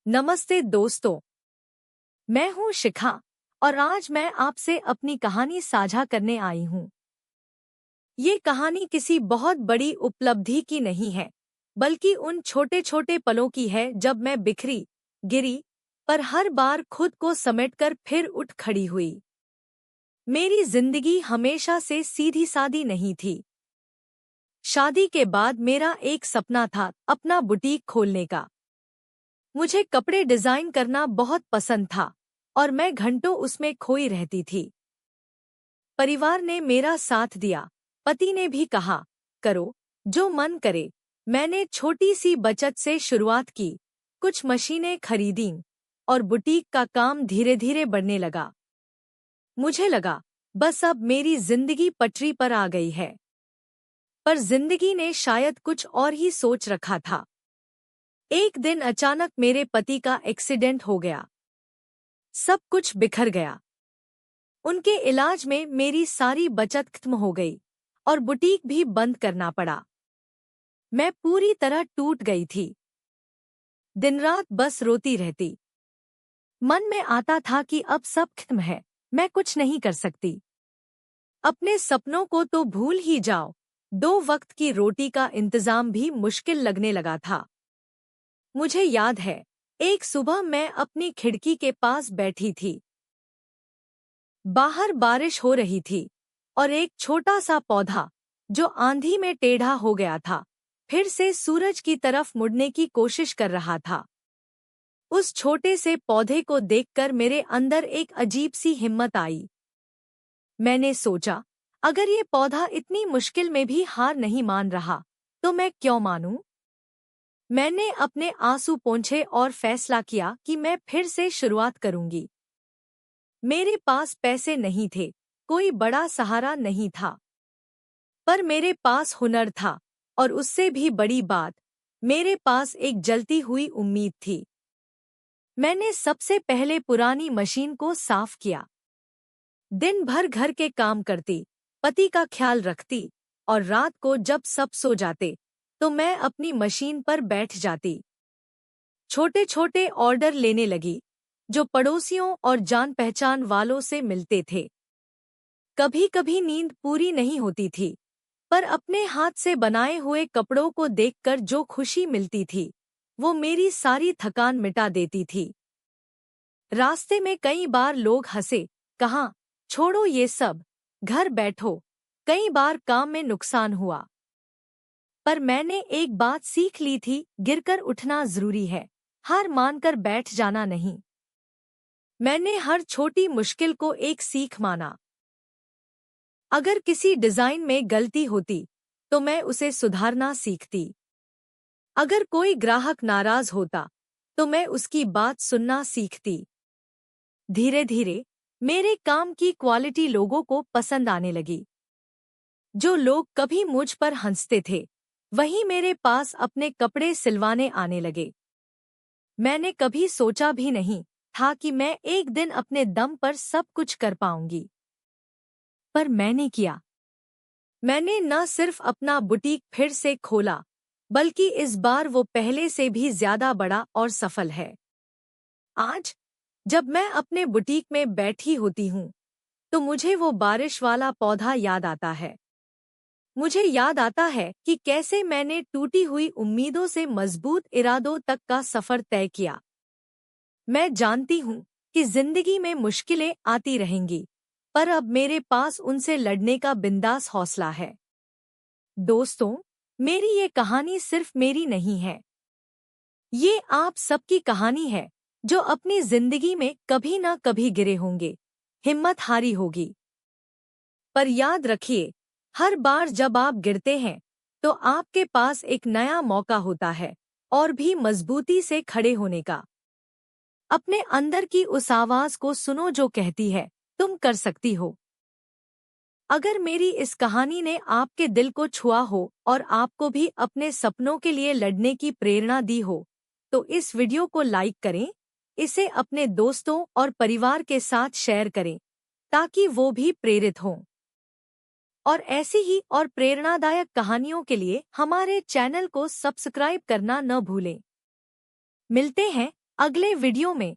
नमस्ते दोस्तों, मैं हूँ शिखा और आज मैं आपसे अपनी कहानी साझा करने आई हूँ। ये कहानी किसी बहुत बड़ी उपलब्धि की नहीं है, बल्कि उन छोटे-छोटे पलों की है जब मैं बिखरी, गिरी, पर हर बार खुद को समेटकर फिर उठ खड़ी हुई। मेरी जिंदगी हमेशा से सीधी-सादी नहीं थी। शादी के बाद मेरा एक सपना था अपना बुटीक खोलने का। मुझे कपड़े डिजाइन करना बहुत पसंद था और मैं घंटों उसमें खोई रहती थी। परिवार ने मेरा साथ दिया, पति ने भी कहा, करो, जो मन करे। मैंने छोटी सी बचत से शुरुआत की, कुछ मशीनें खरीदीं और बुटीक का काम धीरे धीरे बढ़ने लगा। मुझे लगा, बस अब मेरी जिंदगी पटरी पर आ गई है। पर जिंदगी ने शायद कुछ और ही सोच रखा था। एक दिन अचानक मेरे पति का एक्सीडेंट हो गया। सब कुछ बिखर गया। उनके इलाज में मेरी सारी बचत खत्म हो गई और बुटीक भी बंद करना पड़ा। मैं पूरी तरह टूट गई थी। दिन रात बस रोती रहती। मन में आता था कि अब सब खत्म है, मैं कुछ नहीं कर सकती। अपने सपनों को तो भूल ही जाओ, 2 वक्त की रोटी का इंतजाम भी मुश्किल लगने लगा था। मुझे याद है, एक सुबह मैं अपनी खिड़की के पास बैठी थी। बाहर बारिश हो रही थी और एक छोटा सा पौधा, जो आंधी में टेढ़ा हो गया था, फिर से सूरज की तरफ मुड़ने की कोशिश कर रहा था। उस छोटे से पौधे को देखकर मेरे अंदर एक अजीब सी हिम्मत आई। मैंने सोचा, अगर ये पौधा इतनी मुश्किल में भी हार नहीं मान रहा, तो मैं क्यों मानूं? मैंने अपने आंसू पोंछे और फैसला किया कि मैं फिर से शुरुआत करूंगी। मेरे पास पैसे नहीं थे, कोई बड़ा सहारा नहीं था, पर मेरे पास हुनर था और उससे भी बड़ी बात, मेरे पास एक जलती हुई उम्मीद थी। मैंने सबसे पहले पुरानी मशीन को साफ किया। दिन भर घर के काम करती, पति का ख्याल रखती और रात को जब सब सो जाते, तो मैं अपनी मशीन पर बैठ जाती। छोटे-छोटे ऑर्डर लेने लगी, जो पड़ोसियों और जान पहचान वालों से मिलते थे। कभी-कभी नींद पूरी नहीं होती थी, पर अपने हाथ से बनाए हुए कपड़ों को देखकर जो खुशी मिलती थी, वो मेरी सारी थकान मिटा देती थी। रास्ते में कई बार लोग हंसे, कहा, छोड़ो ये सब, घर बैठो। कई बार काम में नुकसान हुआ, पर मैंने एक बात सीख ली थी, गिरकर उठना जरूरी है, हार मानकर बैठ जाना नहीं। मैंने हर छोटी मुश्किल को एक सीख माना। अगर किसी डिजाइन में गलती होती, तो मैं उसे सुधारना सीखती। अगर कोई ग्राहक नाराज होता, तो मैं उसकी बात सुनना सीखती। धीरे धीरे मेरे काम की क्वालिटी लोगों को पसंद आने लगी। जो लोग कभी मुझ पर हंसते थे, वही मेरे पास अपने कपड़े सिलवाने आने लगे। मैंने कभी सोचा भी नहीं था कि मैं एक दिन अपने दम पर सब कुछ कर पाऊंगी, पर मैंने किया। मैंने न सिर्फ अपना बुटीक फिर से खोला, बल्कि इस बार वो पहले से भी ज्यादा बड़ा और सफल है। आज जब मैं अपने बुटीक में बैठी होती हूँ, तो मुझे वो बारिश वाला पौधा याद आता है। मुझे याद आता है कि कैसे मैंने टूटी हुई उम्मीदों से मजबूत इरादों तक का सफर तय किया। मैं जानती हूँ कि जिंदगी में मुश्किलें आती रहेंगी, पर अब मेरे पास उनसे लड़ने का बिंदास हौसला है। दोस्तों, मेरी ये कहानी सिर्फ मेरी नहीं है। ये आप सबकी कहानी है, जो अपनी जिंदगी में कभी ना कभी गिरे होंगे, हिम्मत हारी होगी। पर याद रखिए, हर बार जब आप गिरते हैं, तो आपके पास एक नया मौका होता है, और भी मजबूती से खड़े होने का। अपने अंदर की उस आवाज को सुनो जो कहती है, तुम कर सकती हो। अगर मेरी इस कहानी ने आपके दिल को छुआ हो और आपको भी अपने सपनों के लिए लड़ने की प्रेरणा दी हो, तो इस वीडियो को लाइक करें, इसे अपने दोस्तों और परिवार के साथ शेयर करें, ताकि वो भी प्रेरित हों। और ऐसी ही और प्रेरणादायक कहानियों के लिए हमारे चैनल को सब्सक्राइब करना न भूलें। मिलते हैं अगले वीडियो में